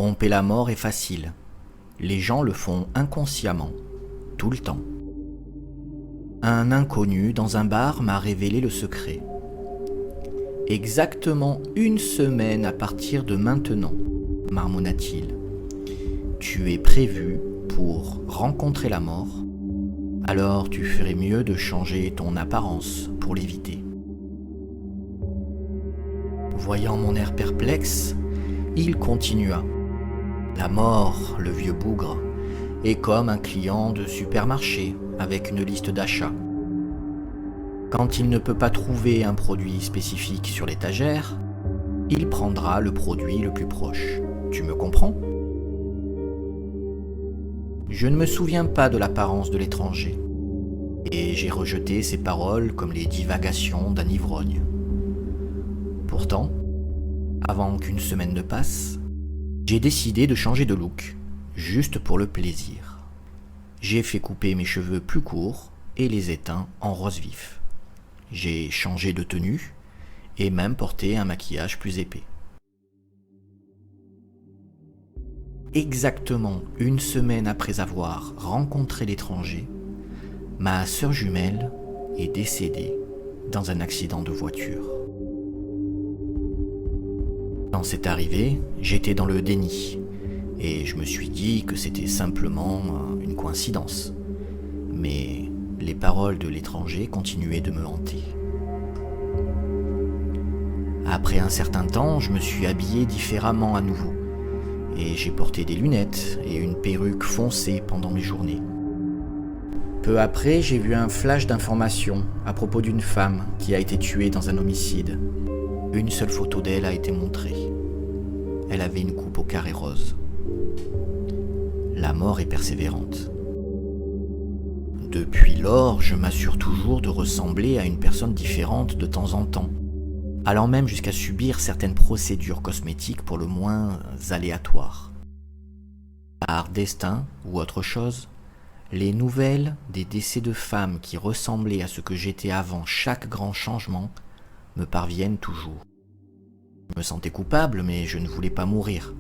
Tromper la mort est facile. Les gens le font inconsciemment, tout le temps. Un inconnu dans un bar m'a révélé le secret. Exactement 1 semaine à partir de maintenant, marmonna-t-il. Tu es prévu pour rencontrer la mort, alors tu ferais mieux de changer ton apparence pour l'éviter. Voyant mon air perplexe, il continua. La mort, le vieux bougre, est comme un client de supermarché avec une liste d'achats. Quand il ne peut pas trouver un produit spécifique sur l'étagère, il prendra le produit le plus proche. Tu me comprends ? Je ne me souviens pas de l'apparence de l'étranger, et j'ai rejeté ces paroles comme les divagations d'un ivrogne. Pourtant, avant qu'1 semaine ne passe, j'ai décidé de changer de look, juste pour le plaisir. J'ai fait couper mes cheveux plus courts et les éteints en rose vif. J'ai changé de tenue et même porté un maquillage plus épais. Exactement 1 semaine après avoir rencontré l'étranger, ma sœur jumelle est décédée dans un accident de voiture. Quand c'est arrivé, j'étais dans le déni et je me suis dit que c'était simplement une coïncidence. Mais les paroles de l'étranger continuaient de me hanter. Après un certain temps, je me suis habillé différemment à nouveau et j'ai porté des lunettes et une perruque foncée pendant mes journées. Peu après, j'ai vu un flash d'information à propos d'une femme qui a été tuée dans un homicide. Une seule photo d'elle a été montrée. Elle avait une coupe au carré rose. La mort est persévérante. Depuis lors, je m'assure toujours de ressembler à une personne différente de temps en temps, allant même jusqu'à subir certaines procédures cosmétiques pour le moins aléatoires. Par destin ou autre chose, les nouvelles des décès de femmes qui ressemblaient à ce que j'étais avant chaque grand changement me parviennent toujours. Je me sentais coupable, mais je ne voulais pas mourir.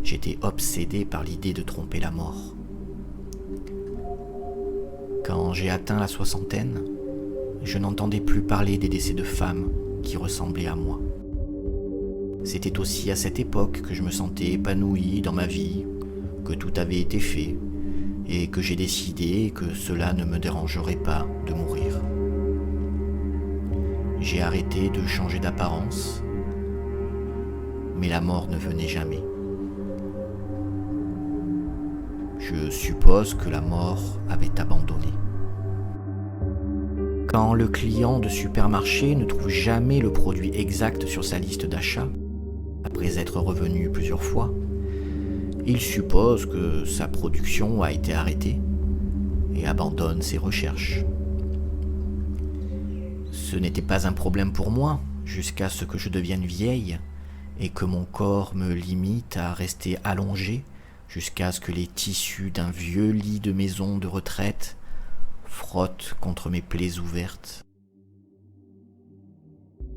J'étais obsédé par l'idée de tromper la mort. Quand j'ai atteint la 60aine, je n'entendais plus parler des décès de femmes qui ressemblaient à moi. C'était aussi à cette époque que je me sentais épanoui dans ma vie, que tout avait été fait, et que j'ai décidé que cela ne me dérangerait pas de mourir. J'ai arrêté de changer d'apparence, mais la mort ne venait jamais. Je suppose que la mort avait abandonné. Quand le client de supermarché ne trouve jamais le produit exact sur sa liste d'achat, après être revenu plusieurs fois, il suppose que sa production a été arrêtée et abandonne ses recherches. Ce n'était pas un problème pour moi jusqu'à ce que je devienne vieille et que mon corps me limite à rester allongé jusqu'à ce que les tissus d'un vieux lit de maison de retraite frottent contre mes plaies ouvertes.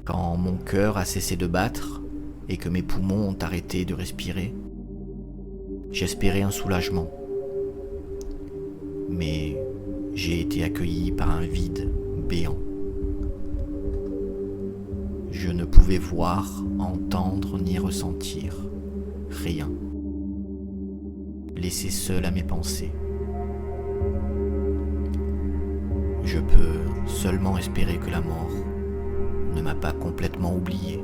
Quand mon cœur a cessé de battre et que mes poumons ont arrêté de respirer, j'espérais un soulagement. Mais j'ai été accueilli par un vide béant. Je ne pouvais voir, entendre ni ressentir rien. Laissé seul à mes pensées. Je peux seulement espérer que la mort ne m'a pas complètement oublié.